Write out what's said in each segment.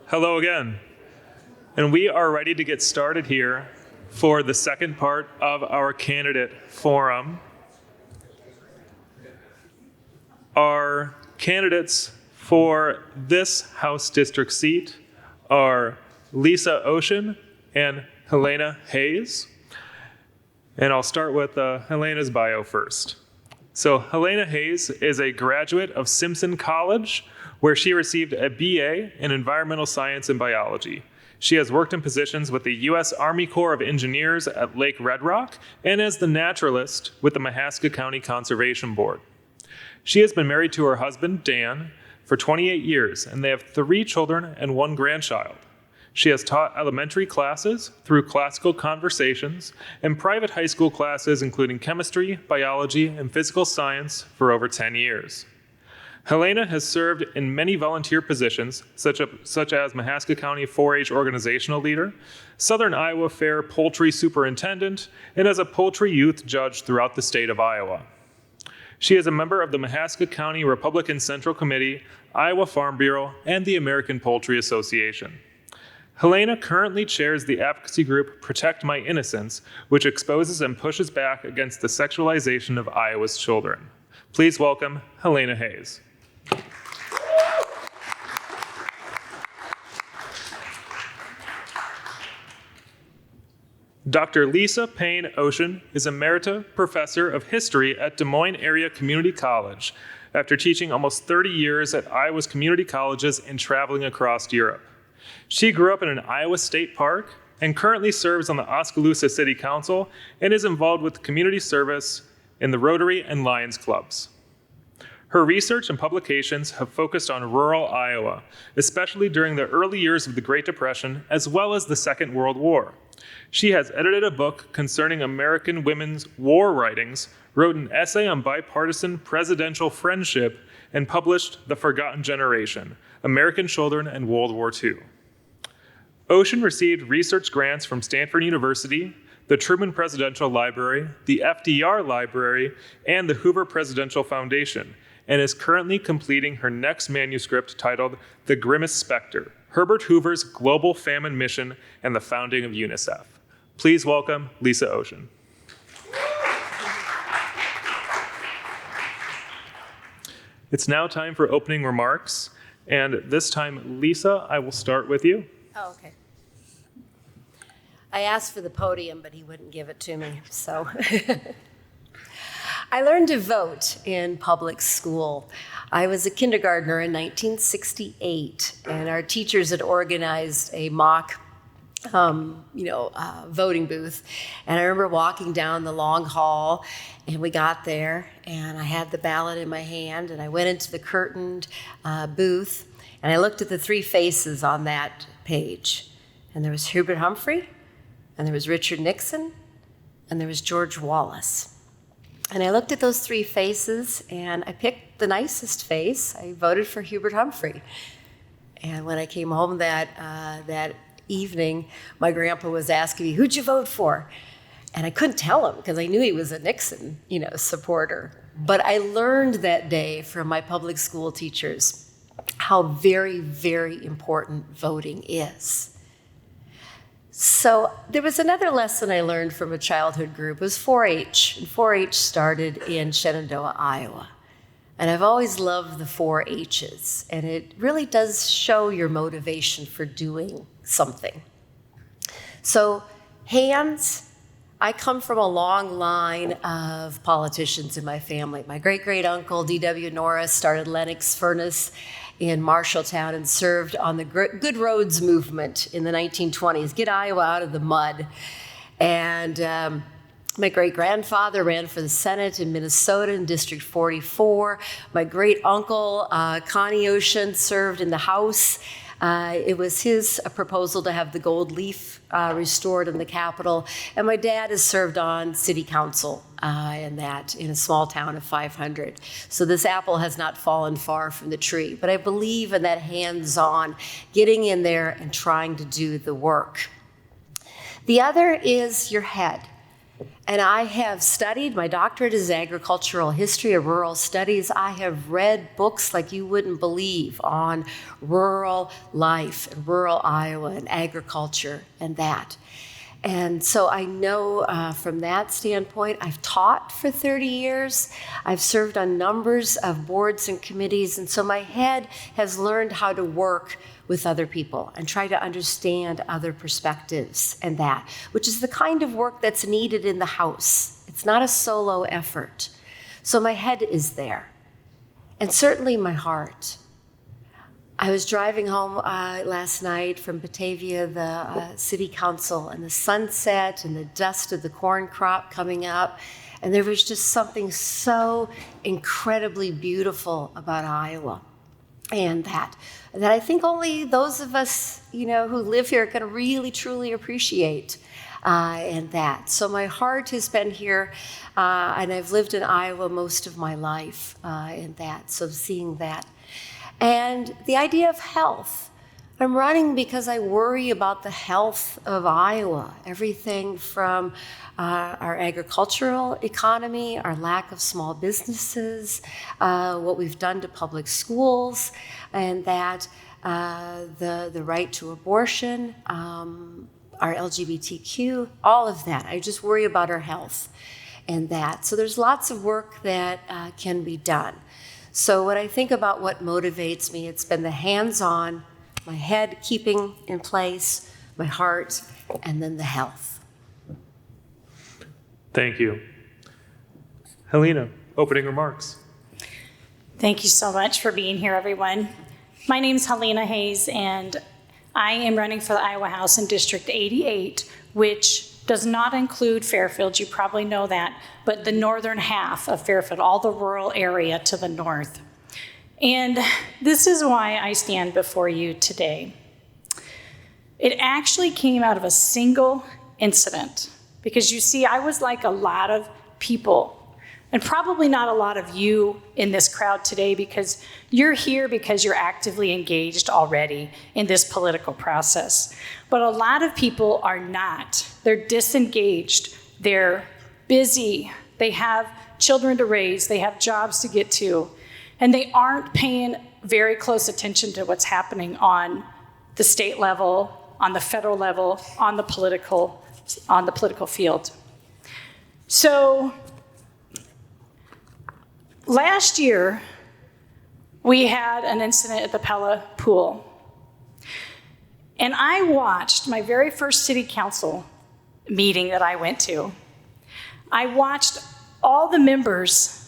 Hello again. And we are ready to get started here for the second part of our candidate forum. Our candidates for this House District seat are Lisa Ossian and Helena Hayes. And I'll start with Helena's bio first. So Helena Hayes is a graduate of Simpson College, where she received a BA in Environmental Science and Biology. She has worked in positions with the U.S. Army Corps of Engineers at Lake Red Rock and as the naturalist with the Mahaska County Conservation Board. She has been married to her husband, Dan, for 28 years, and they have 3 children and 1 grandchild. She has taught elementary classes through classical conversations and private high school classes including chemistry, biology, and physical science for over 10 years. Helena has served in many volunteer positions, such as Mahaska County 4-H organizational leader, Southern Iowa Fair poultry superintendent, and as a poultry youth judge throughout the state of Iowa. She is a member of the Mahaska County Republican Central Committee, Iowa Farm Bureau, and the American Poultry Association. Helena currently chairs the advocacy group Protect My Innocence, which exposes and pushes back against the sexualization of Iowa's children. Please welcome Helena Hayes. Dr. Lisa Payne Ossian is Emerita Professor of History at Des Moines Area Community College after teaching almost 30 years at Iowa's community colleges and traveling across Europe. She grew up in an Iowa state park and currently serves on the Oskaloosa City Council and is involved with community service in the Rotary and Lions clubs. Her research and publications have focused on rural Iowa, especially during the early years of the Great Depression, as well as the Second World War. She has edited a book concerning American women's war writings, wrote an essay on bipartisan presidential friendship, and published The Forgotten Generation, American Children and World War II. Ossian received research grants from Stanford University, the Truman Presidential Library, the FDR Library, and the Hoover Presidential Foundation, and is currently completing her next manuscript titled The Grimmest Specter, Herbert Hoover's Global Famine Mission and the Founding of UNICEF. Please welcome Lisa Ossian. It's now time for opening remarks, and this time, Lisa, I will start with you. Oh, okay. I asked for the podium, but he wouldn't give it to me, so. I learned to vote in public school. I was a kindergartner in 1968, and our teachers had organized a mock voting booth. And I remember walking down the long hall, and we got there, and I had the ballot in my hand, and I went into the curtained booth, and I looked at the 3 faces on that page. And there was Hubert Humphrey, and there was Richard Nixon, and there was George Wallace. And I looked at those 3 faces, and I picked the nicest face. I voted for Hubert Humphrey. And when I came home that evening, my grandpa was asking me, "Who'd you vote for?" And I couldn't tell him because I knew he was a Nixon, supporter. But I learned that day from my public school teachers how very, very important voting is. So there was another lesson I learned from a childhood group. It was 4-H. And 4-H started in Shenandoah, Iowa. And I've always loved the 4-H's. And it really does show your motivation for doing something. So hands, I come from a long line of politicians in my family. My great-great-uncle, D.W. Norris, started Lennox Furnace in Marshalltown and served on the Good Roads movement in the 1920s, get Iowa out of the mud. And my great-grandfather ran for the Senate in Minnesota in District 44. My great-uncle, Connie Ossian, served in the House. It was his proposal to have the gold leaf restored in the Capitol. And my dad has served on city council in a small town of 500. So this apple has not fallen far from the tree. But I believe in that hands-on, getting in there and trying to do the work. The other is your head. And I have studied, my doctorate is agricultural history of rural studies. I have read books like you wouldn't believe on rural life, and rural Iowa, and agriculture, and that. And so I know from that standpoint, I've taught for 30 years. I've served on numbers of boards and committees, and so my head has learned how to work with other people and try to understand other perspectives and that, which is the kind of work that's needed in the House. It's not a solo effort. So my head is there, and certainly my heart. I was driving home last night from Batavia, the city council, and the sunset and the dust of the corn crop coming up, and there was just something so incredibly beautiful about Iowa. And that I think only those of us, who live here can really, truly appreciate, and that. So my heart has been here, and I've lived in Iowa most of my life, and that. So seeing that. And the idea of health. I'm running because I worry about the health of Iowa. Everything from our agricultural economy, our lack of small businesses, what we've done to public schools, and that the right to abortion, our LGBTQ, all of that. I just worry about our health and that. So there's lots of work that can be done. So when I think about what motivates me, it's been the hands-on, my head keeping in place, my heart, and then the health. Thank you. Helena, opening remarks. Thank you so much for being here, everyone. My name is Helena Hayes, and I am running for the Iowa House in District 88, which does not include Fairfield. You probably know that, but the northern half of Fairfield, all the rural area to the north. And this is why I stand before you today. It actually came out of a single incident, because you see, I was like a lot of people, and probably not a lot of you in this crowd today, because you're here because you're actively engaged already in this political process. But a lot of people are not. They're disengaged. They're busy. They have children to raise. They have jobs to get to. And they aren't paying very close attention to what's happening on the state level, on the federal level, on the political field. So last year, we had an incident at the Pella Pool. And I watched my very first city council meeting that I went to. I watched all the members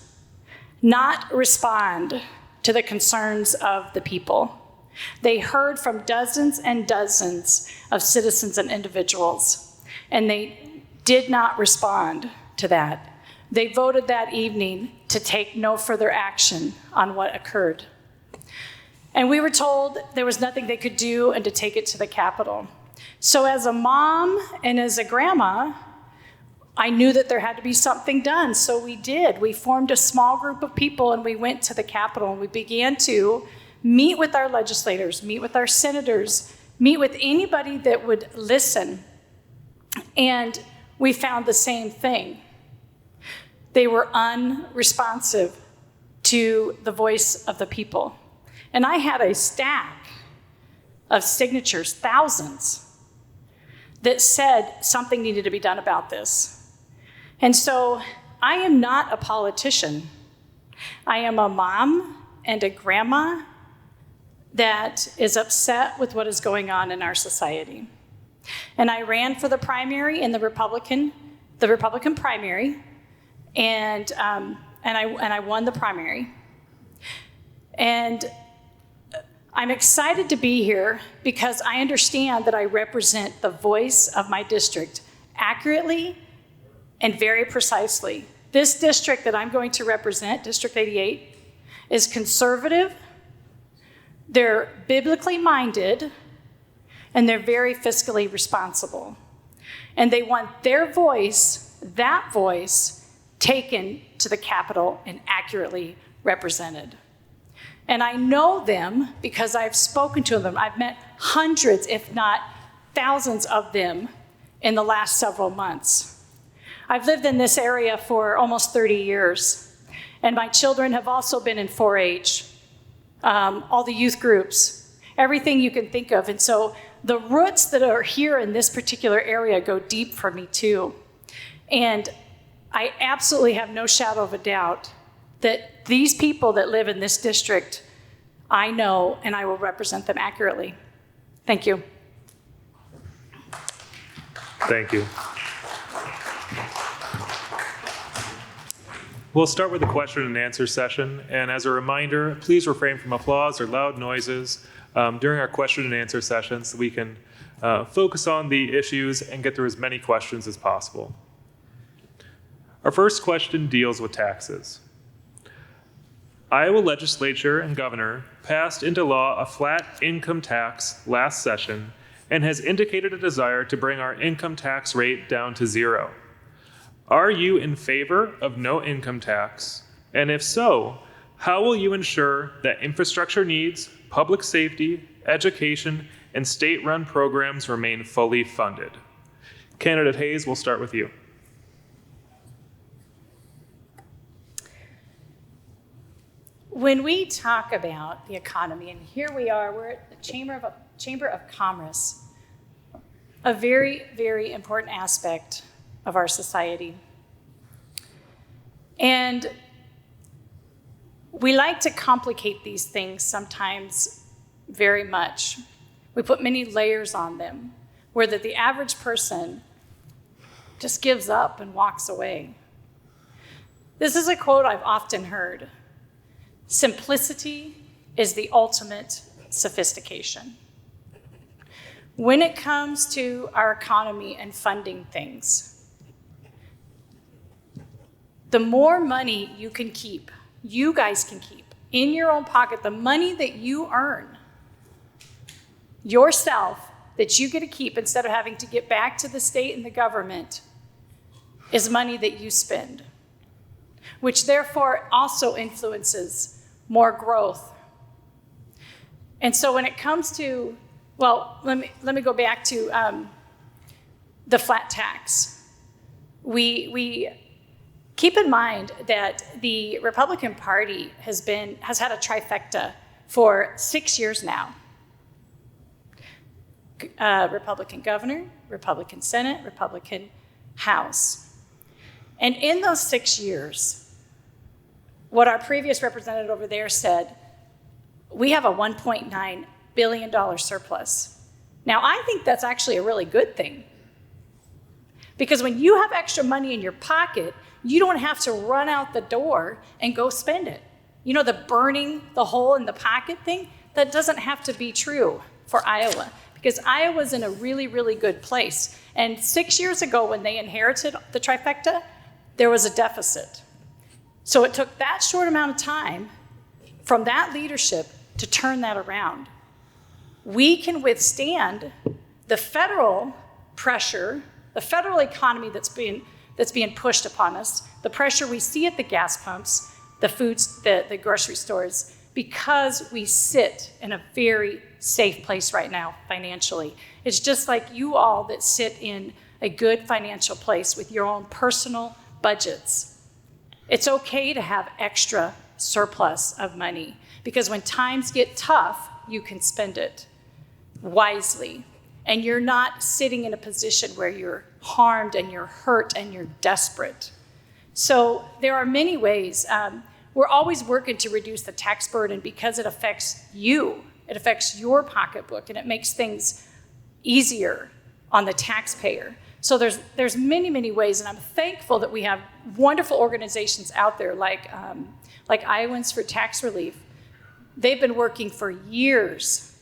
not respond to the concerns of the people. They heard from dozens and dozens of citizens and individuals, and they did not respond to that. They voted that evening to take no further action on what occurred. And we were told there was nothing they could do and to take it to the Capitol. So as a mom and as a grandma, I knew that there had to be something done, so we did. We formed a small group of people and we went to the Capitol and we began to meet with our legislators, meet with our senators, meet with anybody that would listen. And we found the same thing. They were unresponsive to the voice of the people. And I had a stack of signatures, thousands, that said something needed to be done about this. And so I am not a politician. I am a mom and a grandma that is upset with what is going on in our society. And I ran for the primary in the Republican primary, and I won the primary. And I'm excited to be here because I understand that I represent the voice of my district accurately and very precisely. This district that I'm going to represent, District 88, is conservative, they're biblically minded, and they're very fiscally responsible. And they want their voice, that voice, taken to the Capitol and accurately represented. And I know them because I've spoken to them. I've met hundreds, if not thousands of them in the last several months. I've lived in this area for almost 30 years, and my children have also been in 4-H, all the youth groups, everything you can think of. And so the roots that are here in this particular area go deep for me too. And I absolutely have no shadow of a doubt that these people that live in this district, I know, and I will represent them accurately. Thank you. Thank you. We'll start with the question and answer session. And as a reminder, please refrain from applause or loud noises during our question and answer session so we can focus on the issues and get through as many questions as possible. Our first question deals with taxes. Iowa legislature and governor passed into law a flat income tax last session and has indicated a desire to bring our income tax rate down to 0. Are you in favor of no income tax? And if so, how will you ensure that infrastructure needs, public safety, education, and state-run programs remain fully funded? Candidate Hayes, we'll start with you. When we talk about the economy, and here we are, we're at the Chamber of Commerce, a very, very important aspect of our society. And we like to complicate these things sometimes very much. We put many layers on them, where the average person just gives up and walks away. This is a quote I've often heard. Simplicity is the ultimate sophistication. When it comes to our economy and funding things, the more money you can keep, you guys can keep in your own pocket, the money that you earn yourself, that you get to keep instead of having to get back to the state and the government, is money that you spend, which therefore also influences more growth. And so when it comes to, well, let me go back to the flat tax. We keep in mind that the Republican Party has had a trifecta for 6 years now. Republican governor, Republican Senate, Republican House. And in those 6 years, what our previous representative over there said, we have a $1.9 billion surplus. Now, I think that's actually a really good thing. Because when you have extra money in your pocket, you don't have to run out the door and go spend it. You know, the burning the hole in the pocket thing, that doesn't have to be true for Iowa. Because Iowa's in a really, really good place. And 6 years ago, when they inherited the trifecta, there was a deficit. So it took that short amount of time from that leadership to turn that around. We can withstand the federal pressure, the federal economy that's being pushed upon us, the pressure we see at the gas pumps, the foods, the grocery stores, because we sit in a very safe place right now financially. It's just like you all that sit in a good financial place with your own personal budgets. It's okay to have extra surplus of money, because when times get tough, you can spend it wisely. And you're not sitting in a position where you're harmed and you're hurt and you're desperate. So there are many ways. We're always working to reduce the tax burden because it affects you. It affects your pocketbook, and it makes things easier on the taxpayer. So there's many, many ways, and I'm thankful that we have wonderful organizations out there like Iowans for Tax Relief. They've been working for years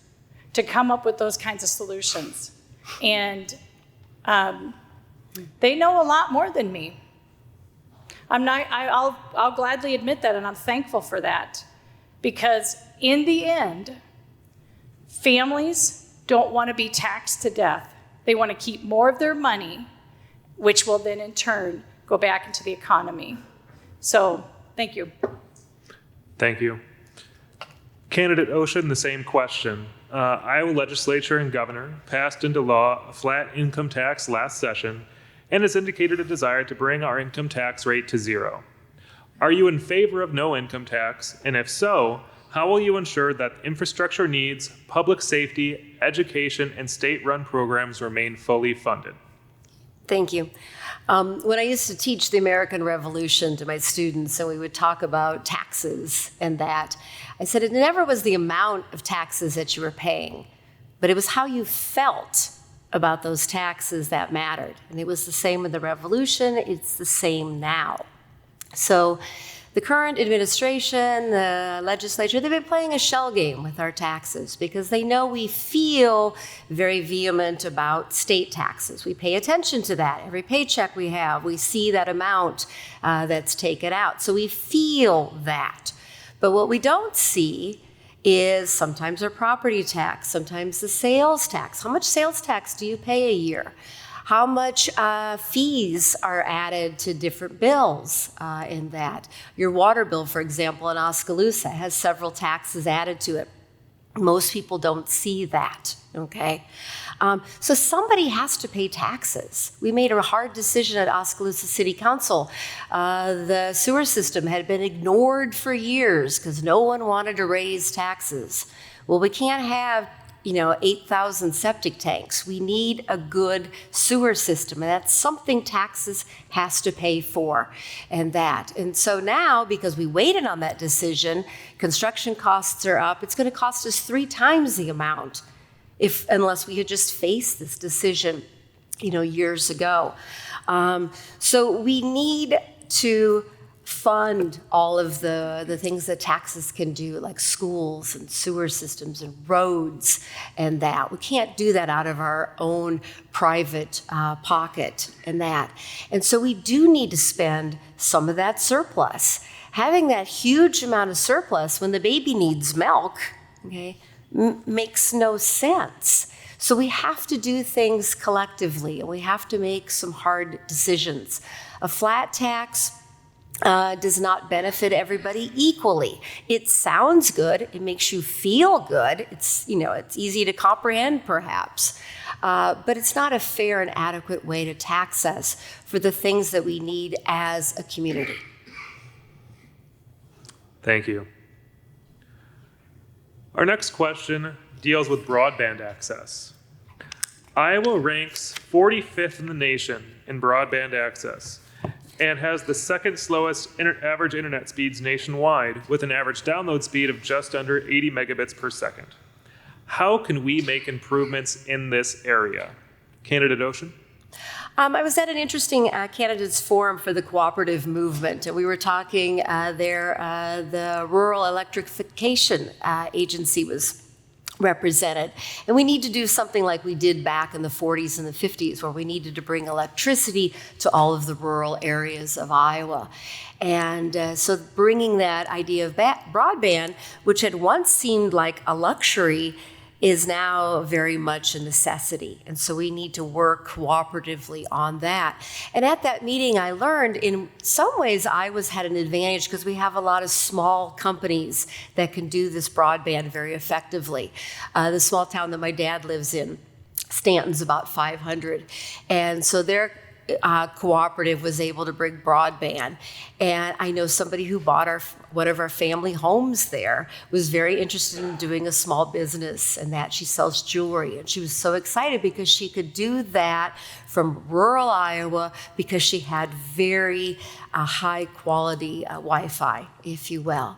to come up with those kinds of solutions. And they know a lot more than me. I'll gladly admit that, and I'm thankful for that. Because in the end, families don't want to be taxed to death. They want to keep more of their money, which will then in turn go back into the economy. So, thank you. Thank you. Candidate Ossian, the same question. Iowa legislature and governor passed into law a flat income tax last session and has indicated a desire to bring our income tax rate to zero. Are you in favor of no income tax? And if so, how will you ensure that infrastructure needs, public safety, education, and state-run programs remain fully funded? Thank you. When I used to teach the American Revolution to my students, and we would talk about taxes and that, I said it never was the amount of taxes that you were paying, but it was how you felt about those taxes that mattered. And it was the same in the Revolution, it's the same now. So the current administration, the legislature, they've been playing a shell game with our taxes because they know we feel very vehement about state taxes. We pay attention to that. Every paycheck we have, we see that amount that's taken out. So we feel that. But what we don't see is sometimes our property tax, sometimes the sales tax. How much sales tax do you pay a year? How much fees are added to different bills in that? Your water bill, for example, in Oskaloosa has several taxes added to it. Most people don't see that, okay? So somebody has to pay taxes. We made a hard decision at Oskaloosa City Council. The sewer system had been ignored for years because no one wanted to raise taxes. Well, we can't have 8,000 septic tanks. We need a good sewer system, and that's something taxes has to pay for, and that. And so now, because we waited on that decision, construction costs are up. It's going to cost us 3 times the amount unless we had just faced this decision, years ago. So we need to fund all of the things that taxes can do, like schools and sewer systems and roads and that. We can't do that out of our own private pocket and that. And so we do need to spend some of that surplus. Having that huge amount of surplus when the baby needs milk, okay, makes no sense. So we have to do things collectively, and we have to make some hard decisions. A flat tax does not benefit everybody equally. It sounds good. It makes you feel good. It's easy to comprehend, perhaps, but it's not a fair and adequate way to tax us for the things that we need as a community. Thank you. Our next question deals with broadband access. Iowa ranks 45th in the nation in broadband access and has the second slowest average internet speeds nationwide, with an average download speed of just under 80 megabits per second. How can we make improvements in this area? Candidate Ossian? I was at an interesting candidates forum for the cooperative movement, and we were talking there. The Rural Electrification Agency was represented. And we need to do something like we did back in the 40s and the 50s, where we needed to bring electricity to all of the rural areas of Iowa. And so bringing that idea of broadband, which had once seemed like a luxury, is now very much a necessity. And so we need to work cooperatively on that. And at that meeting, I learned in some ways Iowa's had an advantage because we have a lot of small companies that can do this broadband very effectively. The small town that my dad lives in, Stanton's about 500. And so their cooperative was able to bring broadband. And I know somebody who bought one of our family homes there was very interested in doing a small business, and that she sells jewelry. And she was so excited because she could do that from rural Iowa because she had very high quality Wi-Fi, if you will.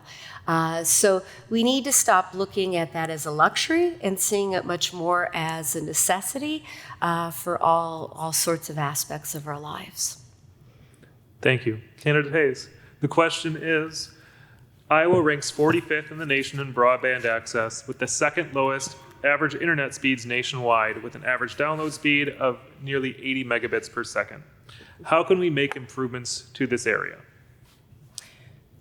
So we need to stop looking at that as a luxury and seeing it much more as a necessity for all sorts of aspects of our lives. Thank you. Candidate Hayes, the question is, Iowa ranks 45th in the nation in broadband access with the second lowest average internet speeds nationwide, with an average download speed of nearly 80 megabits per second. How can we make improvements to this area?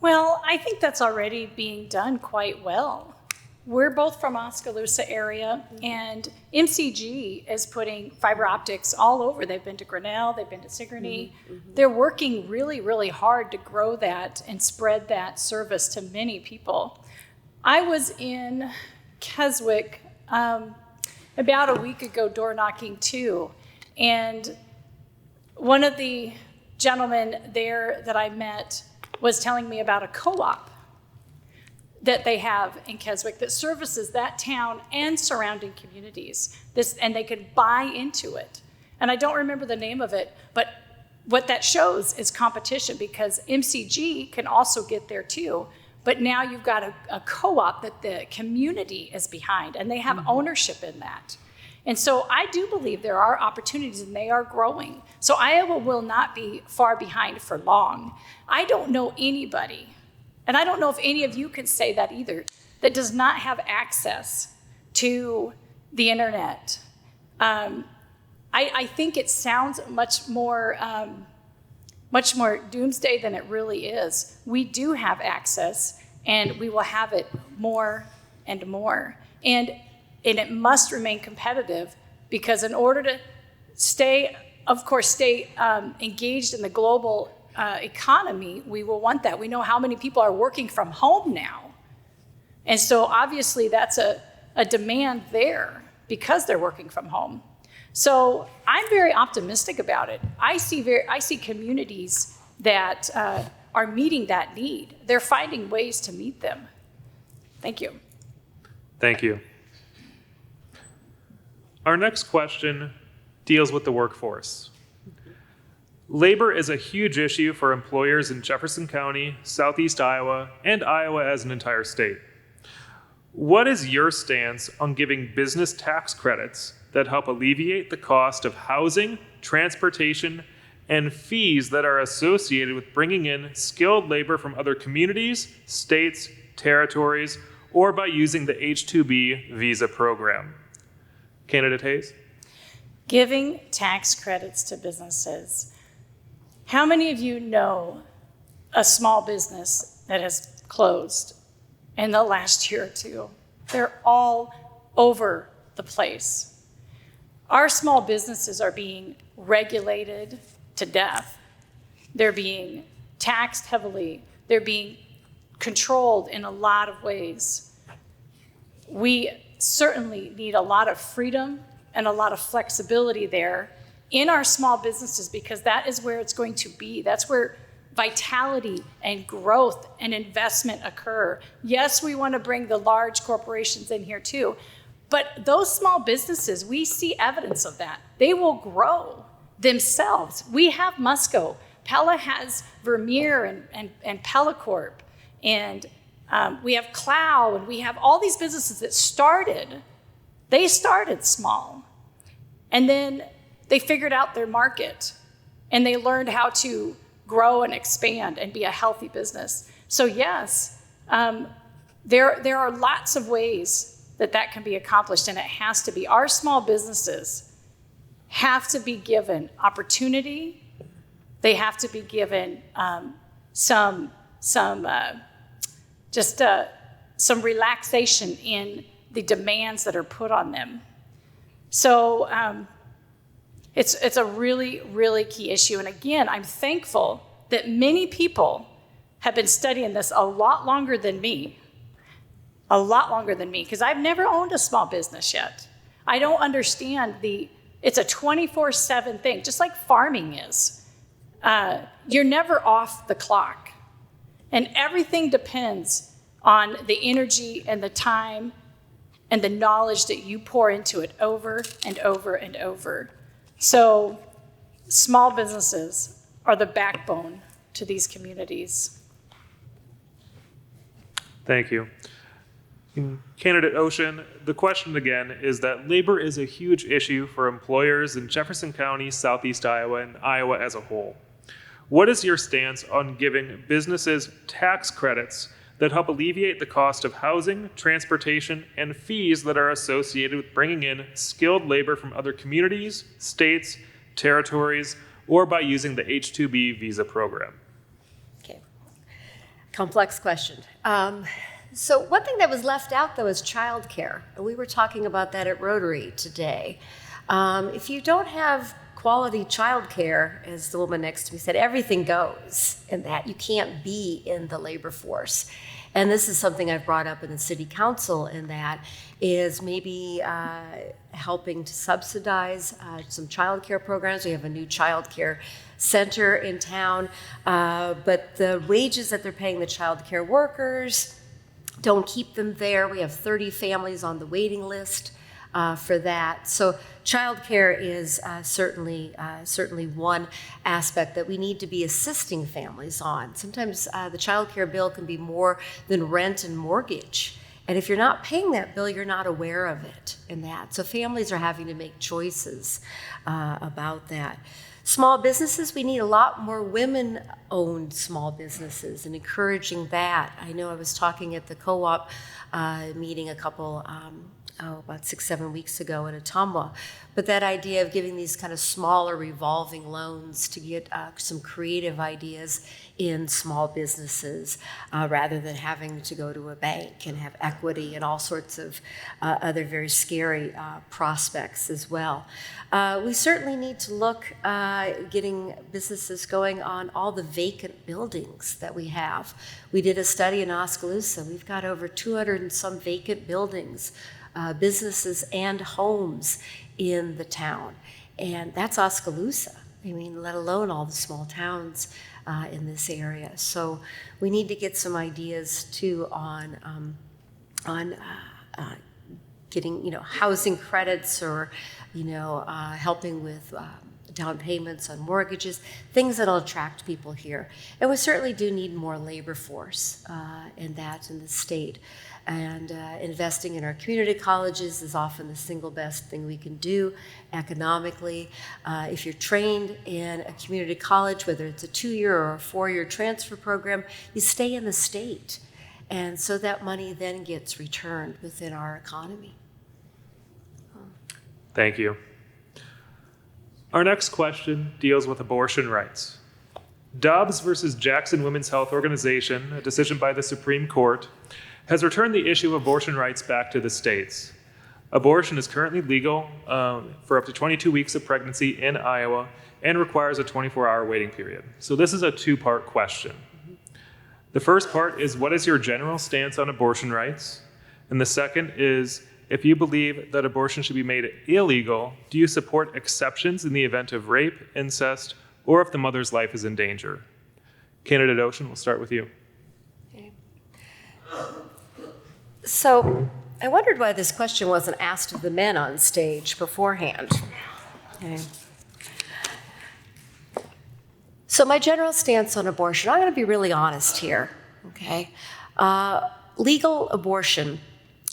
Well, I think that's already being done quite well. We're both from Oskaloosa area, and MCG is putting fiber optics all over. They've been to Grinnell, they've been to Sigourney. They're working really, really hard to grow that and spread that service to many people. I was in Keswick about a week ago door knocking too, and one of the gentlemen there that I met was telling me about a co-op that they have in Keswick that services that town and surrounding communities. And they could buy into it. And I don't remember the name of it, but what that shows is competition, because MCG can also get there too. But now you've got a co-op that the community is behind, and they have ownership in that. And so I do believe there are opportunities, and they are growing. So Iowa will not be far behind for long. I don't know anybody, and I don't know if any of you can say that either, that does not have access to the internet. I think it sounds much more doomsday than it really is. We do have access, and we will have it more and more. And it must remain competitive, because in order to stay engaged in the global economy, we will want that. We know how many people are working from home now. And so obviously that's a demand there because they're working from home. So I'm very optimistic about it. I see communities that are meeting that need. They're finding ways to meet them. Thank you. Thank you. Our next question deals with the workforce. Labor is a huge issue for employers in Jefferson County, Southeast Iowa, and Iowa as an entire state. What is your stance on giving business tax credits that help alleviate the cost of housing, transportation, and fees that are associated with bringing in skilled labor from other communities, states, territories, or by using the H-2B visa program? Candidate Hayes? Giving tax credits to businesses. How many of you know a small business that has closed in the last year or two? They're all over the place. Our small businesses are being regulated to death. They're being taxed heavily. They're being controlled in a lot of ways. We certainly need a lot of freedom and a lot of flexibility there in our small businesses, because that is where it's going to be. That's where vitality and growth and investment occur. Yes, we want to bring the large corporations in here too, but those small businesses, we see evidence of that. They will grow themselves. We have Musco. Pella has Vermeer and Pellacorp. And we have Clow, and we have all these businesses that started small. And then they figured out their market, and they learned how to grow and expand and be a healthy business. So yes, there are lots of ways that can be accomplished, and it has to be. Our small businesses have to be given opportunity. They have to be given some relaxation in the demands that are put on them. So it's a really, really key issue. And again, I'm thankful that many people have been studying this a lot longer than me, because I've never owned a small business yet. I don't understand it's a 24/7 thing, just like farming is. You're never off the clock. And everything depends on the energy and the time and the knowledge that you pour into it over and over and over. So small businesses are the backbone to these communities. Thank you. Candidate Ossian, the question again is that labor is a huge issue for employers in Jefferson County, Southeast Iowa, and Iowa as a whole. What is your stance on giving businesses tax credits that help alleviate the cost of housing, transportation, and fees that are associated with bringing in skilled labor from other communities, states, territories, or by using the H-2B visa program? Okay, complex question. So one thing that was left out, though, is childcare. We were talking about that at Rotary today. If you don't have quality childcare, as the woman next to me said, everything goes in that. You can't be in the labor force. And this is something I've brought up in the city council, in that is maybe helping to subsidize some childcare programs. We have a new childcare center in town, but the wages that they're paying the childcare workers don't keep them there. We have 30 families on the waiting list for that. So childcare is certainly one aspect that we need to be assisting families on. Sometimes the childcare bill can be more than rent and mortgage. And if you're not paying that bill, you're not aware of it in that. So families are having to make choices about that. Small businesses, we need a lot more women-owned small businesses and encouraging that. I know I was talking at the co-op meeting about 6-7 weeks ago in Ottumwa, but that idea of giving these kind of smaller revolving loans to get some creative ideas in small businesses rather than having to go to a bank and have equity and all sorts of other very scary prospects as well. We certainly need to look getting businesses going on all the vacant buildings that we have. We did a study in Oskaloosa. We've got over 200 and some vacant buildings, businesses and homes in the town. And that's Oskaloosa. I mean, let alone all the small towns in this area. So we need to get some ideas too on getting, housing credits or, helping with down payments on mortgages, things that'll attract people here. And we certainly do need more labor force in the state. And investing in our community colleges is often the single best thing we can do economically. If you're trained in a community college, whether it's a 2-year or a 4-year transfer program, you stay in the state. And so that money then gets returned within our economy. Thank you. Our next question deals with abortion rights. Dobbs versus Jackson Women's Health Organization, a decision by the Supreme Court, has returned the issue of abortion rights back to the states. Abortion is currently legal for up to 22 weeks of pregnancy in Iowa and requires a 24-hour waiting period. So this is a 2-part question. The first part is, what is your general stance on abortion rights? And the second is, if you believe that abortion should be made illegal, do you support exceptions in the event of rape, incest, or if the mother's life is in danger? Candidate Ossian, we'll start with you. Okay. So I wondered why this question wasn't asked of the men on stage beforehand. Okay. So my general stance on abortion, I'm going to be really honest here. Okay. Legal abortion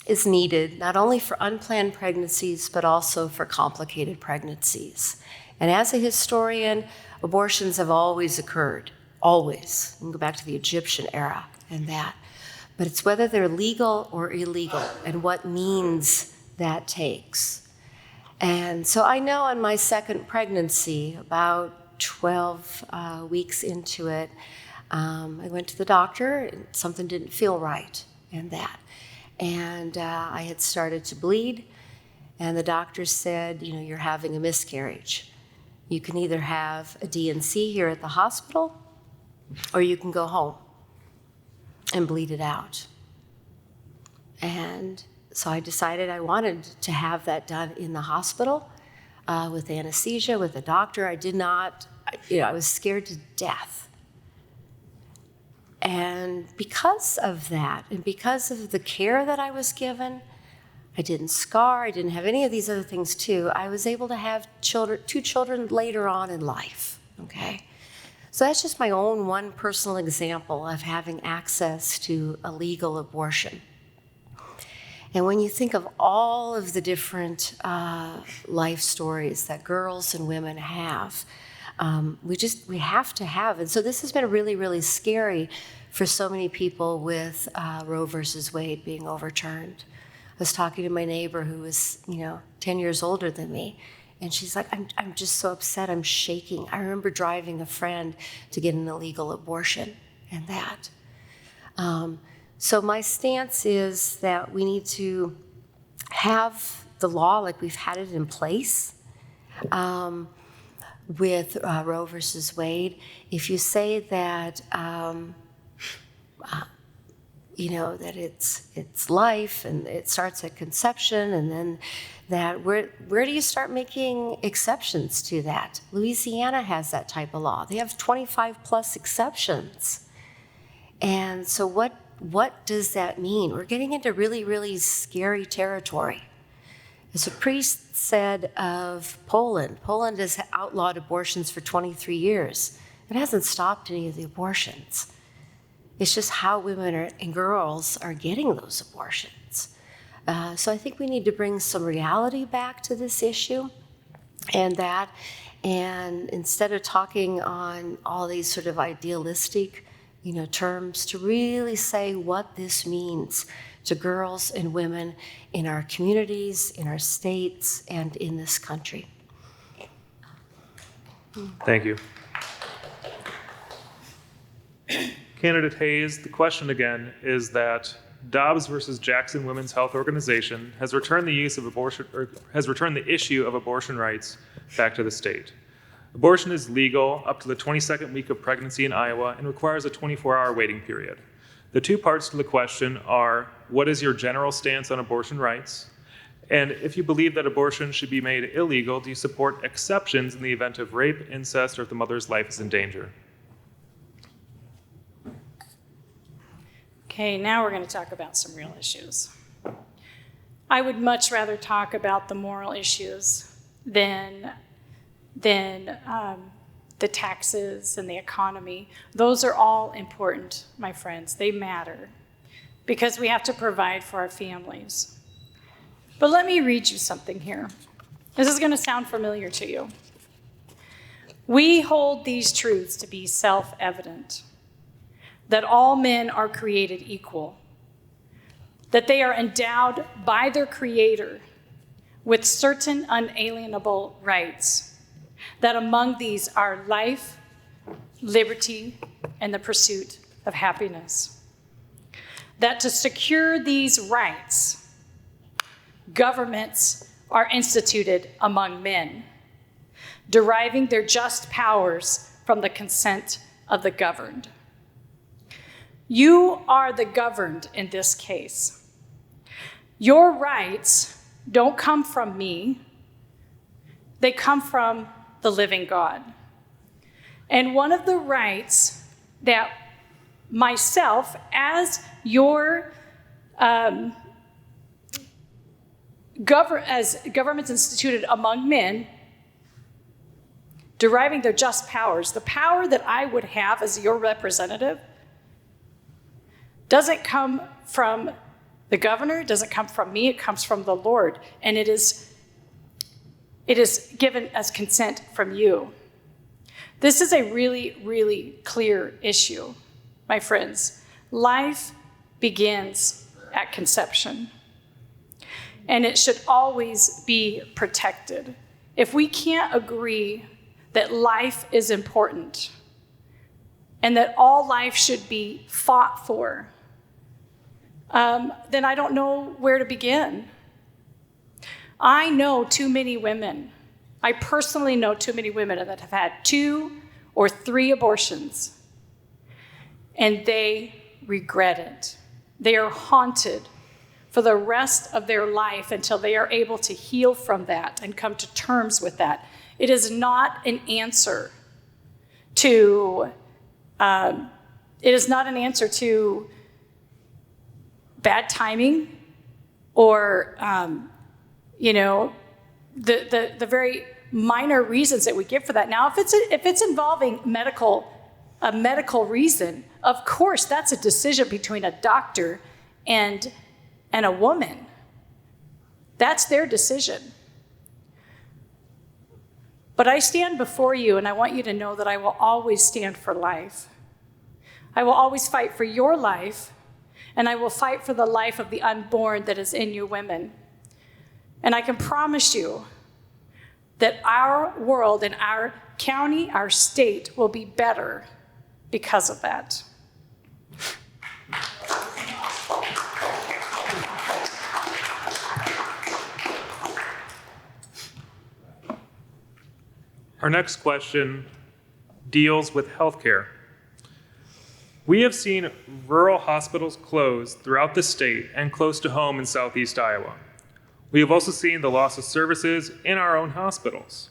is needed not only for unplanned pregnancies, but also for complicated pregnancies. And as a historian, abortions have always occurred, always. You can go back to the Egyptian era and that. But it's whether they're legal or illegal and what means that takes. And so I know on my second pregnancy, about 12 weeks into it, I went to the doctor and something didn't feel right in that. And I had started to bleed, and the doctor said, you're having a miscarriage. You can either have a D&C here at the hospital, or you can go home and bleed it out. And so I decided I wanted to have that done in the hospital with anesthesia, with a doctor. I was scared to death. And because of that, and because of the care that I was given, I didn't scar, I didn't have any of these other things too. I was able to have 2 children later on in life, okay? So that's just my own one personal example of having access to a legal abortion. And when you think of all of the different life stories that girls and women have, we have to have. And so this has been really, really scary for so many people with Roe versus Wade being overturned. I was talking to my neighbor who was, 10 years older than me, and she's like, I'm just so upset, I'm shaking. I remember driving a friend to get an illegal abortion and that. So my stance is that we need to have the law like we've had it in place. with Roe versus Wade, if you say that, that it's life and it starts at conception, and then that where do you start making exceptions to that? Louisiana has that type of law. They have 25 plus exceptions. And so what does that mean? We're getting into really, really scary territory. As a priest said of Poland has outlawed abortions for 23 years. It hasn't stopped any of the abortions. It's just how women and girls are getting those abortions. So I think we need to bring some reality back to this issue, and instead of talking on all these sort of idealistic, terms, to really say what this means to girls and women in our communities, in our states, and in this country. Thank you. Candidate Hayes, the question again is that Dobbs versus Jackson Women's Health Organization has returned the issue of abortion rights back to the state. Abortion is legal up to the 22nd week of pregnancy in Iowa and requires a 24-hour waiting period. The two parts to the question are, what is your general stance on abortion rights? And if you believe that abortion should be made illegal, do you support exceptions in the event of rape, incest, or if the mother's life is in danger? Okay, now we're going to talk about some real issues. I would much rather talk about the moral issues than the taxes and the economy. Those are all important, my friends. They matter because we have to provide for our families. But let me read you something here. This is going to sound familiar to you. We hold these truths to be self-evident, that all men are created equal, that they are endowed by their Creator with certain unalienable rights, that among these are life, liberty, and the pursuit of happiness. That to secure these rights, governments are instituted among men, deriving their just powers from the consent of the governed. You are the governed in this case. Your rights don't come from me. They come from the living God. And one of the rights that myself, as your as governments instituted among men, deriving their just powers, the power that I would have as your representative doesn't come from the governor, it doesn't come from me, it comes from the Lord. And it is given as consent from you. This is a really, really clear issue, my friends. Life begins at conception, and it should always be protected. If we can't agree that life is important and that all life should be fought for, then I don't know where to begin. I know too many women. I personally know too many women that have had 2 or 3 abortions, and they regret it. They are haunted for the rest of their life until they are able to heal from that and come to terms with that. It is not an answer to bad timing or the very minor reasons that we give for that. Now, if it's involving a medical reason, of course that's a decision between a doctor and a woman. That's their decision. But I stand before you, and I want you to know that I will always stand for life. I will always fight for your life, and I will fight for the life of the unborn that is in you women. And I can promise you that our world and our county, our state, will be better because of that. Our next question deals with healthcare. We have seen rural hospitals close throughout the state and close to home in southeast Iowa. We have also seen the loss of services in our own hospitals.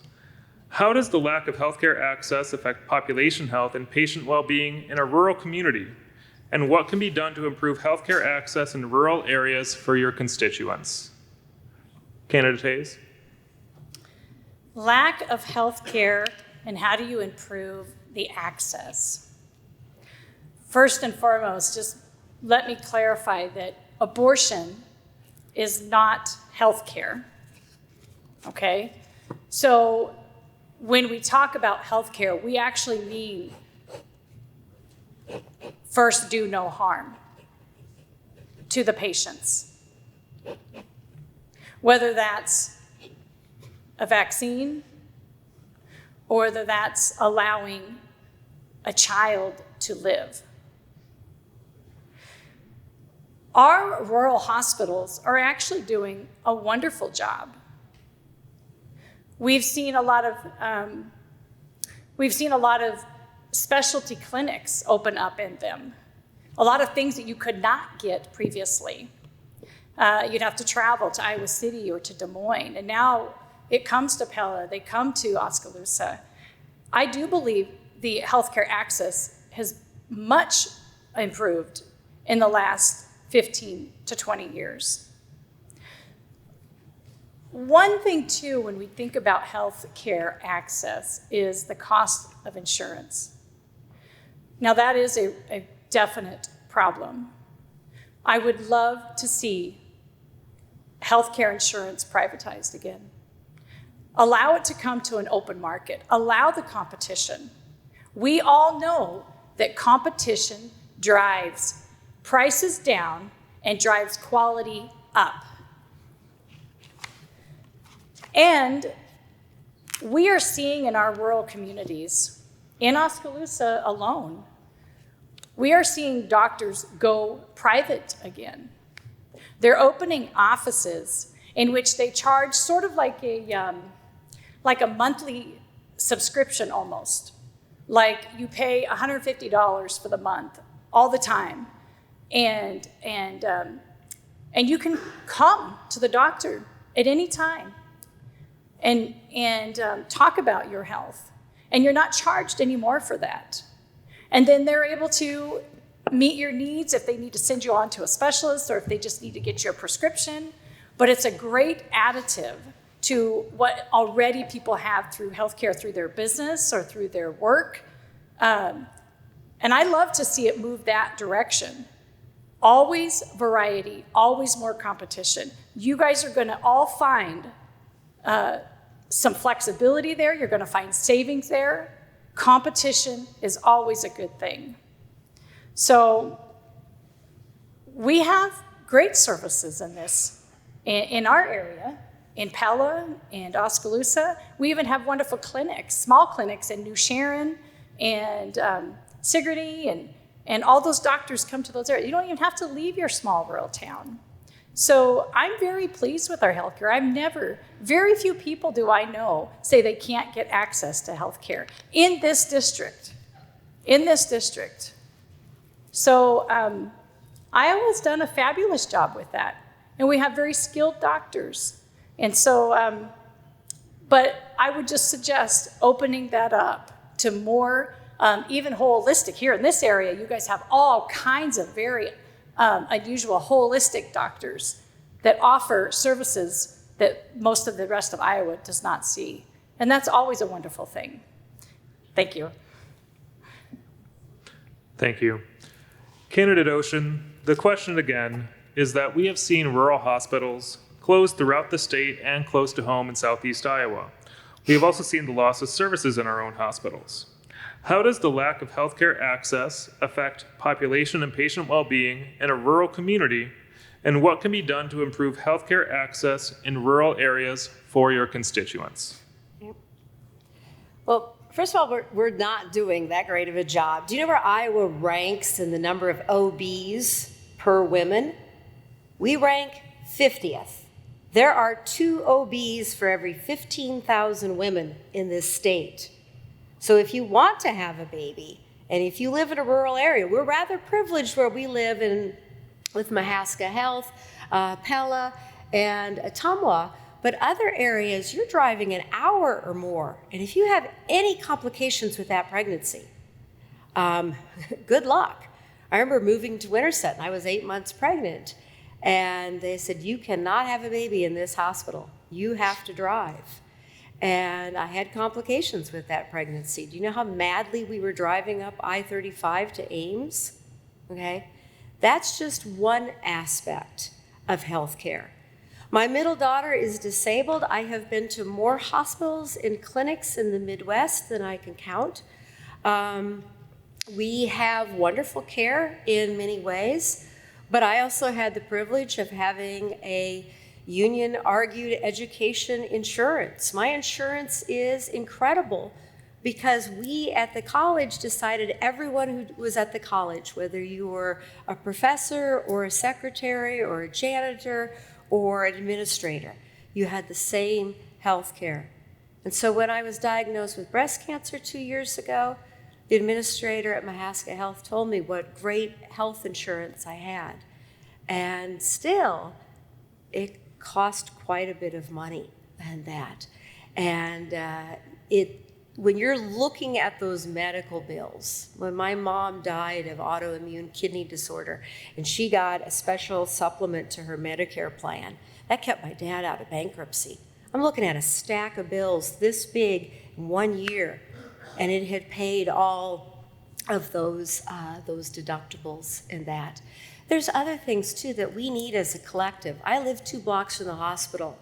How does the lack of healthcare access affect population health and patient well-being in a rural community? And what can be done to improve healthcare access in rural areas for your constituents? Candidate Hayes. Lack of health care, and how do you improve the access? First and foremost, just let me clarify that abortion is not health care, okay? So when we talk about health care, we actually mean first, do no harm to the patients. Whether that's a vaccine, or whether that's allowing a child to live. Our rural hospitals are actually doing a wonderful job. We've seen a lot of specialty clinics open up in them. A lot of things that you could not get previously. You'd have to travel to Iowa City or to Des Moines, and now it comes to Pella, they come to Oskaloosa. I do believe the healthcare access has much improved in the last 15 to 20 years. One thing too, when we think about healthcare access, is the cost of insurance. Now that is a definite problem. I would love to see healthcare insurance privatized again. Allow it to come to an open market. Allow the competition. We all know that competition drives prices down and drives quality up. And we are seeing in our rural communities, in Oskaloosa alone, we are seeing doctors go private again. They're opening offices in which they charge sort of like a monthly subscription almost. Like you pay $150 for the month all the time. And you can come to the doctor at any time and talk about your health. And you're not charged anymore for that. And then they're able to meet your needs if they need to send you on to a specialist or if they just need to get your prescription. But it's a great additive to what already people have through healthcare, through their business or through their work. And I love to see it move that direction. Always variety, always more competition. You guys are gonna all find some flexibility there. You're gonna find savings there. Competition is always a good thing. So we have great services in this, in our area, in Pella and Oskaloosa. We even have wonderful clinics, small clinics in New Sharon and Sigourney, and all those doctors come to those areas. You don't even have to leave your small rural town. So I'm very pleased with our healthcare. Very few people do I know say they can't get access to healthcare in this district. So Iowa's done a fabulous job with that. And we have very skilled doctors. And so, but I would just suggest opening that up to more, even holistic. Here in this area, you guys have all kinds of very unusual holistic doctors that offer services that most of the rest of Iowa does not see. And that's always a wonderful thing. Thank you. Thank you. Candidate Ossian, the question again is that we have seen rural hospitals close throughout the state and close to home in southeast Iowa. We have also seen the loss of services in our own hospitals. How does the lack of healthcare access affect population and patient well-being in a rural community, and what can be done to improve healthcare access in rural areas for your constituents? Well, first of all, we're not doing that great of a job. Do you know where Iowa ranks in the number of OBs per women? We rank 50th There are 2 OBs for every 15,000 women in this state. So if you want to have a baby, and if you live in a rural area, we're rather privileged where we live with Mahaska Health, Pella, and Ottumwa, but other areas, you're driving an hour or more. And if you have any complications with that pregnancy, good luck. I remember moving to Winterset, and I was 8 months pregnant. And they said, you cannot have a baby in this hospital. You have to drive. And I had complications with that pregnancy. Do you know how madly we were driving up I-35 to Ames? Okay? That's just one aspect of healthcare. My middle daughter is disabled. I have been to more hospitals and clinics in the Midwest than I can count. We have wonderful care in many ways, but I also had the privilege of having a union-argued education insurance. My insurance is incredible because we at the college decided everyone who was at the college, whether you were a professor or a secretary or a janitor or an administrator, you had the same health care. And so when I was diagnosed with breast cancer 2 years ago, the administrator at Mahaska Health told me what great health insurance I had. And still, it cost quite a bit of money and that. And when you're looking at those medical bills, when my mom died of autoimmune kidney disorder and she got a special supplement to her Medicare plan, that kept my dad out of bankruptcy. I'm looking at a stack of bills this big in 1 year, and it had paid all of those deductibles and that. There's other things too that we need as a collective. I live 2 blocks from the hospital,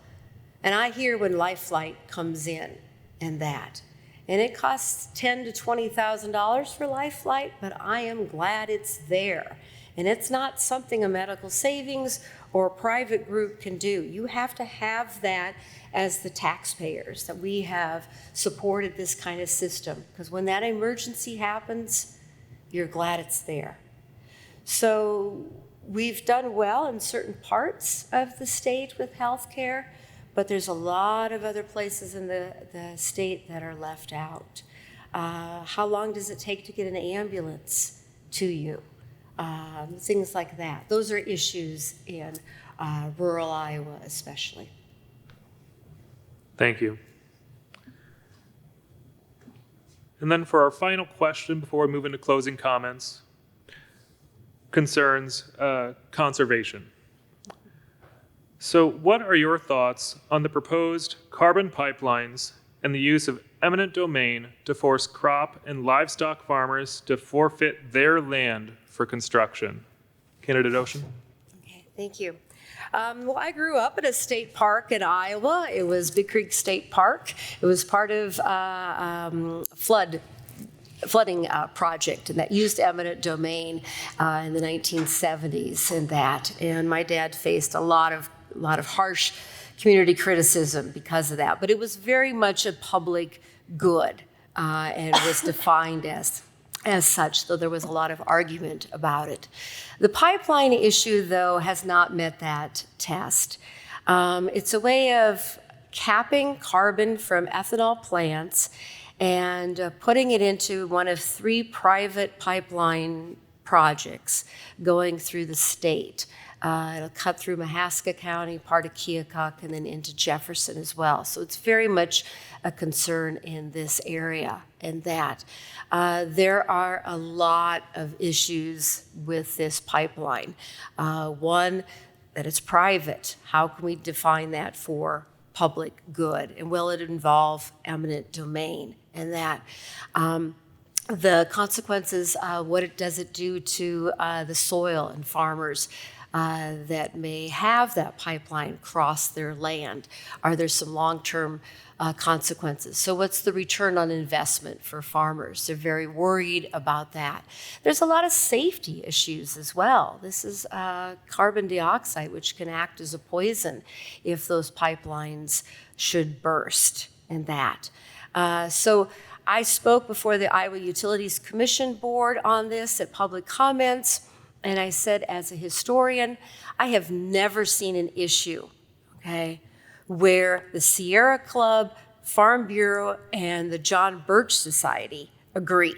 and I hear when Life Flight comes in and that. And it costs $10,000 to $20,000 for Life Flight, but I am glad it's there. And it's not something a medical savings or a private group can do. You have to have that as the taxpayers, that we have supported this kind of system. Because when that emergency happens, you're glad it's there. So we've done well in certain parts of the state with healthcare, but there's a lot of other places in the state that are left out. How long does it take to get an ambulance to you? Things like that. Those are issues in rural Iowa especially. Thank you. And then for our final question before we move into closing comments, concerns conservation. So what are your thoughts on the proposed carbon pipelines and the use of eminent domain to force crop and livestock farmers to forfeit their land for construction? Candidate Ossian. Okay, thank you. Well, I grew up at a state park in Iowa. It was Big Creek State Park. It was part of flooding project, and that used eminent domain in the 1970s and that. And my dad faced a lot of harsh community criticism because of that. But it was very much a public good and was defined as such, though there was a lot of argument about it. The pipeline issue, though, has not met that test. It's a way of capping carbon from ethanol plants and putting it into one of 3 private pipeline projects going through the state. It'll cut through Mahaska County, part of Keokuk, and then into Jefferson as well. So it's very much a concern in this area and that. There are a lot of issues with this pipeline. One, that it's private. How can we define that for public good? And will it involve eminent domain and that? The consequences, does it do to the soil and farmers that may have that pipeline cross their land? Are there some long-term consequences? So what's the return on investment for farmers? They're very worried about that. There's a lot of safety issues as well. This is carbon dioxide, which can act as a poison if those pipelines should burst and that. So I spoke before the Iowa Utilities Commission Board on this at public comments. And I said, as a historian, I have never seen an issue, okay, where the Sierra Club, Farm Bureau, and the John Birch Society agree.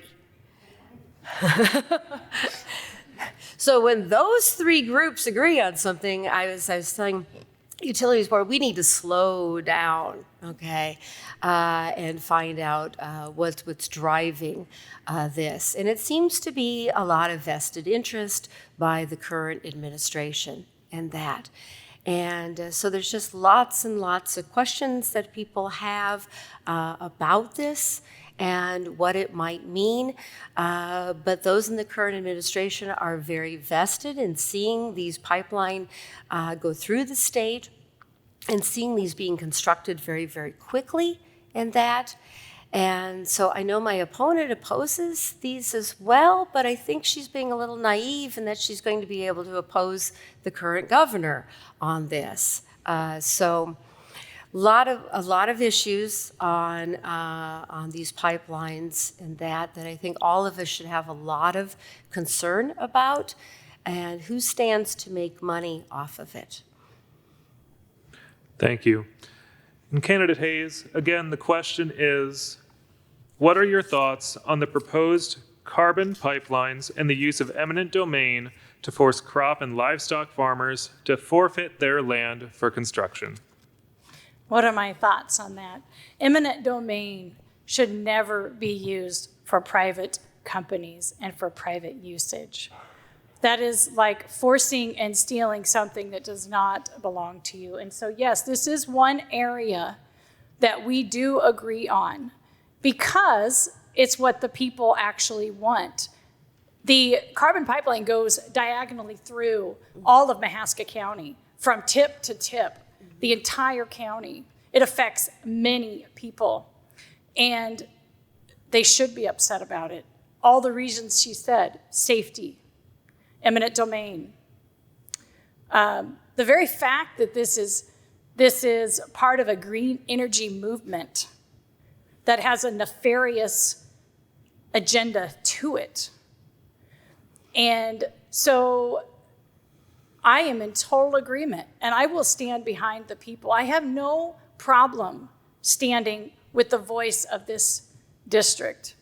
So when those three groups agree on something, I was telling Utilities Board, we need to slow down, okay, and find out what's driving this. And it seems to be a lot of vested interest by the current administration in that. And so there's just lots and lots of questions that people have about this and what it might mean. But those in the current administration are very vested in seeing these pipeline go through the state and seeing these being constructed very, very quickly in that. And so I know my opponent opposes these as well, but I think she's being a little naive in that she's going to be able to oppose the current governor on this. So a lot of issues on these pipelines and that I think all of us should have a lot of concern about, and who stands to make money off of it. Thank you. And Candidate Hayes, again, the question is, what are your thoughts on the proposed carbon pipelines and the use of eminent domain to force crop and livestock farmers to forfeit their land for construction? What are my thoughts on that? Eminent domain should never be used for private companies and for private usage. That is like forcing and stealing something that does not belong to you. And so, yes, this is one area that we do agree on because it's what the people actually want. The carbon pipeline goes diagonally through all of Mahaska County, from tip to tip, the entire county. It affects many people, and they should be upset about it. All the reasons she said: safety, eminent domain. The very fact that this is part of a green energy movement that has a nefarious agenda to it. And so I am in total agreement, and I will stand behind the people. I have no problem standing with the voice of this district.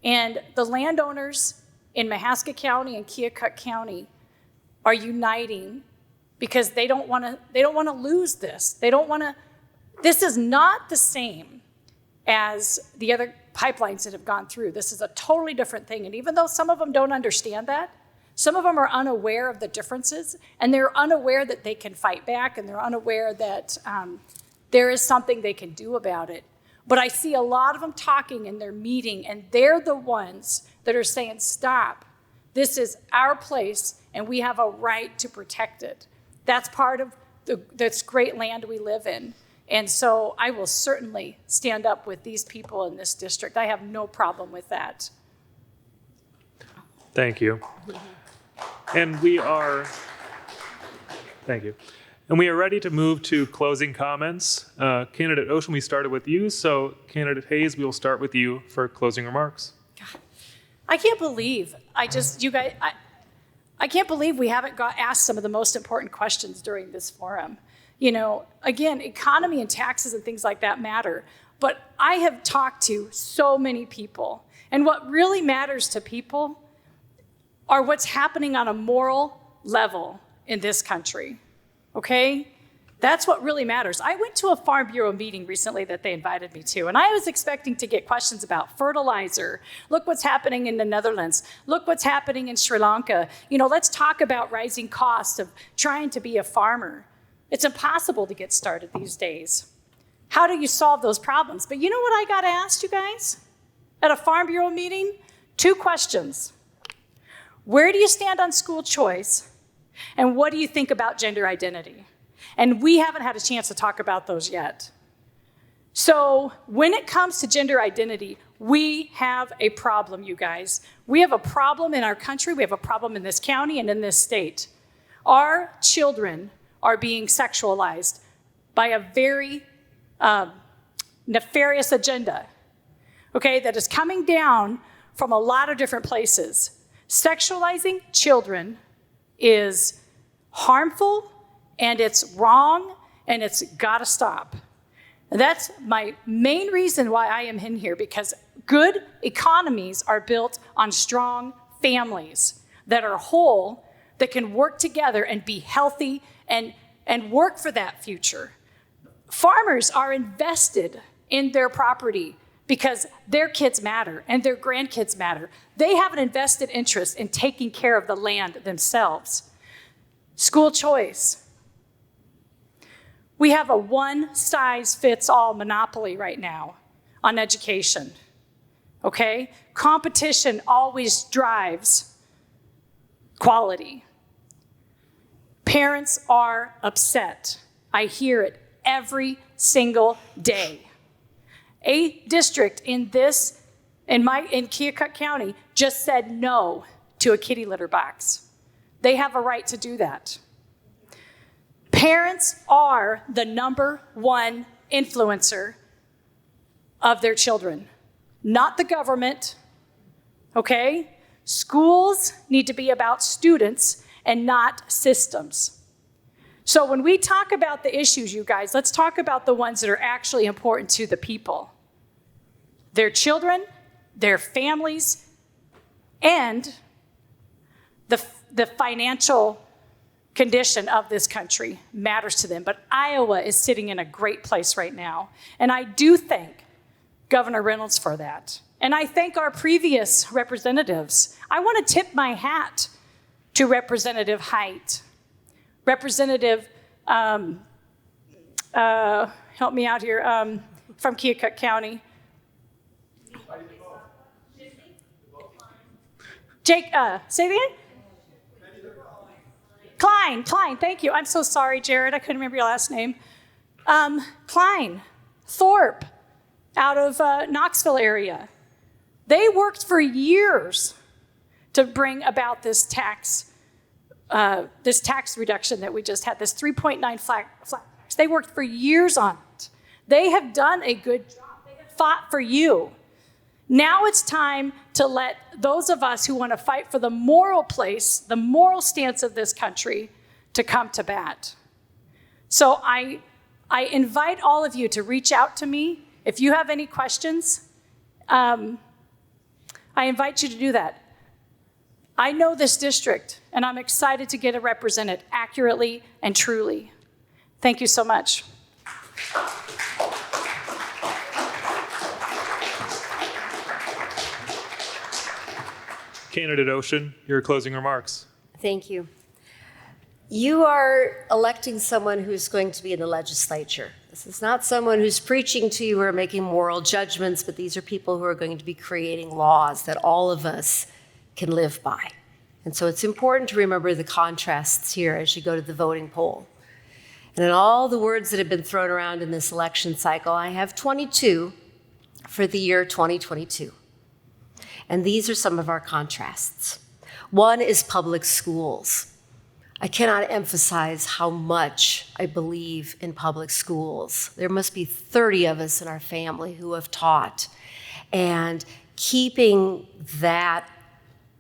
And the landowners in Mahaska County and Keokuk County are uniting because they don't want to lose this. This is not the same as the other pipelines that have gone through. This is a totally different thing. And even though some of them don't understand that, some of them are unaware of the differences, and they're unaware that they can fight back, and they're unaware that there is something they can do about it. But I see a lot of them talking in their meeting, and they're the ones that are saying, stop. This is our place, and we have a right to protect it. That's part of this great land we live in. And so I will certainly stand up with these people in this district. I have no problem with that. Thank you. And thank you. And we are ready to move to closing comments. Candidate Ossian, we started with you, so Candidate Hayes, we will start with you for closing remarks. I can't believe, I can't believe we haven't asked some of the most important questions during this forum. You know, again, economy and taxes and things like that matter, but I have talked to so many people, and what really matters to people are what's happening on a moral level in this country, okay? That's what really matters. I went to a Farm Bureau meeting recently that they invited me to, and I was expecting to get questions about fertilizer. Look what's happening in the Netherlands. Look what's happening in Sri Lanka. You know, let's talk about rising costs of trying to be a farmer. It's impossible to get started these days. How do you solve those problems? But you know what I got asked, you guys? At a Farm Bureau meeting? 2 questions. Where do you stand on school choice? And what do you think about gender identity? And we haven't had a chance to talk about those yet. So when it comes to gender identity, we have a problem, you guys. We have a problem in our country. We have a problem in this county and in this state. Our children are being sexualized by a very nefarious agenda, okay, that is coming down from a lot of different places. Sexualizing children is harmful, and it's wrong, and it's got to stop. And that's my main reason why I am in here, because good economies are built on strong families that are whole, that can work together and be healthy and work for that future. Farmers are invested in their property because their kids matter and their grandkids matter. They have an invested interest in taking care of the land themselves. School choice. We have a one-size-fits-all monopoly right now on education, okay? Competition always drives quality. Parents are upset. I hear it every single day. A district in Keokuk County just said no to a kitty litter box. They have a right to do that. Parents are the number one influencer of their children, not the government, okay? Schools need to be about students and not systems. So when we talk about the issues, you guys, let's talk about the ones that are actually important to the people. Their children, their families, and the financial condition of this country matters to them. But Iowa is sitting in a great place right now. And I do thank Governor Reynolds for that. And I thank our previous representatives. I want to tip my hat to Representative Height. Representative, help me out here, from Keokuk County. Jake, say that again? Klein, thank you. I'm so sorry, Jared, I couldn't remember your last name. Klein, Thorpe, out of Knoxville area. They worked for years to bring about this tax reduction that we just had, this 3.9 flat tax. They worked for years on it. They have done a good job. They have fought for you. Now it's time to let those of us who want to fight for the moral place, the moral stance of this country, to come to bat. So I invite all of you to reach out to me. If you have any questions, I invite you to do that. I know this district, and I'm excited to get it represented accurately and truly. Thank you so much. Candidate Ossian, your closing remarks. Thank you. You are electing someone who's going to be in the legislature. This is not someone who's preaching to you or making moral judgments, but these are people who are going to be creating laws that all of us can live by. And so it's important to remember the contrasts here as you go to the voting poll. And in all the words that have been thrown around in this election cycle, I have 22 for the year 2022. And these are some of our contrasts. One is public schools. I cannot emphasize how much I believe in public schools. There must be 30 of us in our family who have taught. And keeping that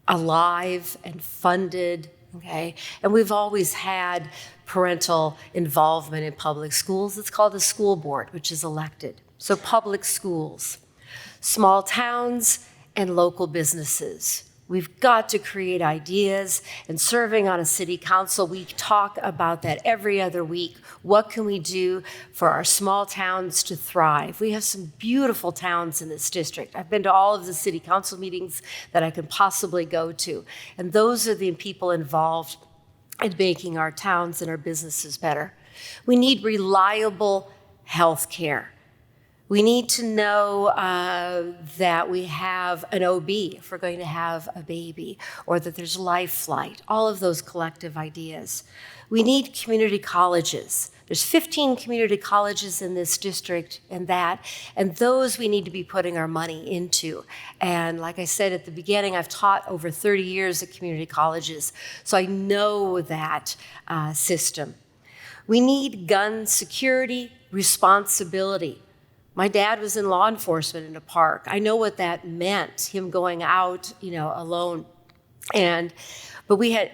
alive and funded, okay? And we've always had parental involvement in public schools. It's called a school board, which is elected. So public schools, small towns, and local businesses. We've got to create ideas, and serving on a city council, we talk about that every other week. What can we do for our small towns to thrive? We have some beautiful towns in this district. I've been to all of the city council meetings that I can possibly go to, and those are the people involved in making our towns and our businesses better. We need reliable health care. We need to know that we have an OB if we're going to have a baby, or that there's life flight, all of those collective ideas. We need community colleges. There's 15 community colleges in this district and those we need to be putting our money into. And like I said at the beginning, I've taught over 30 years at community colleges, so I know that system. We need gun security, responsibility. My dad was in law enforcement in a park. I know what that meant, him going out, alone. But we had,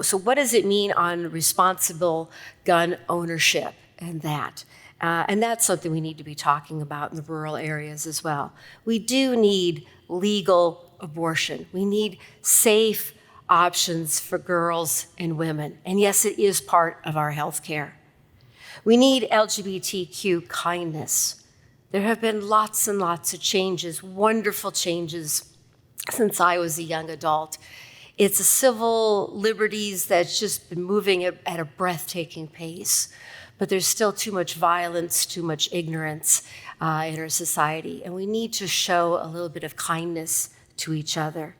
so what does it mean on responsible gun ownership? and that. And that's something we need to be talking about in the rural areas as well. We do need legal abortion. We need safe options for girls and women. And yes, it is part of our health care. We need LGBTQ kindness. There have been lots and lots of changes, wonderful changes since I was a young adult. It's a civil liberties that's just been moving at a breathtaking pace. But there's still too much violence, too much ignorance in our society. And we need to show a little bit of kindness to each other.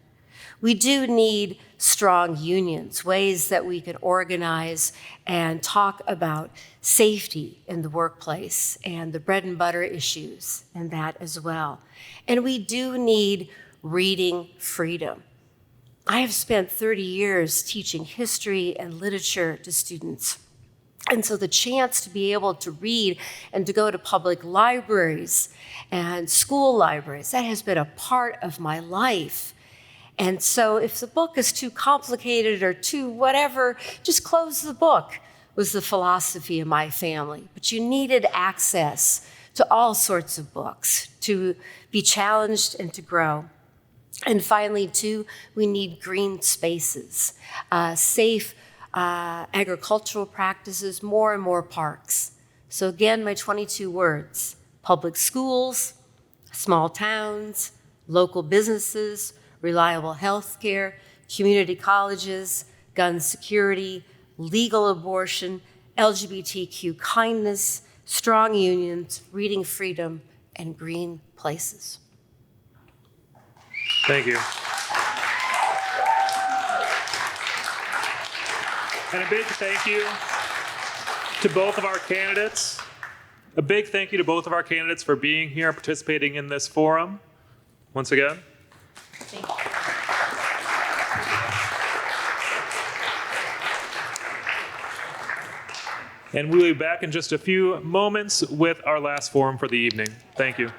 We do need strong unions, ways that we can organize and talk about safety in the workplace and the bread and butter issues and that as well. And we do need reading freedom. I have spent 30 years teaching history and literature to students. And so the chance to be able to read and to go to public libraries and school libraries, that has been a part of my life. And so if the book is too complicated or too whatever, just close the book, was the philosophy of my family. But you needed access to all sorts of books to be challenged and to grow. And finally, too, we need green spaces, safe agricultural practices, more and more parks. So again, my 22 words: public schools, small towns, local businesses, reliable health care, community colleges, gun security, legal abortion, LGBTQ kindness, strong unions, reading freedom, and green places. Thank you. And a big thank you to both of our candidates. A big thank you to both of our candidates for being here and participating in this forum. Once again. Thank you. And we'll be back in just a few moments with our last forum for the evening. Thank you.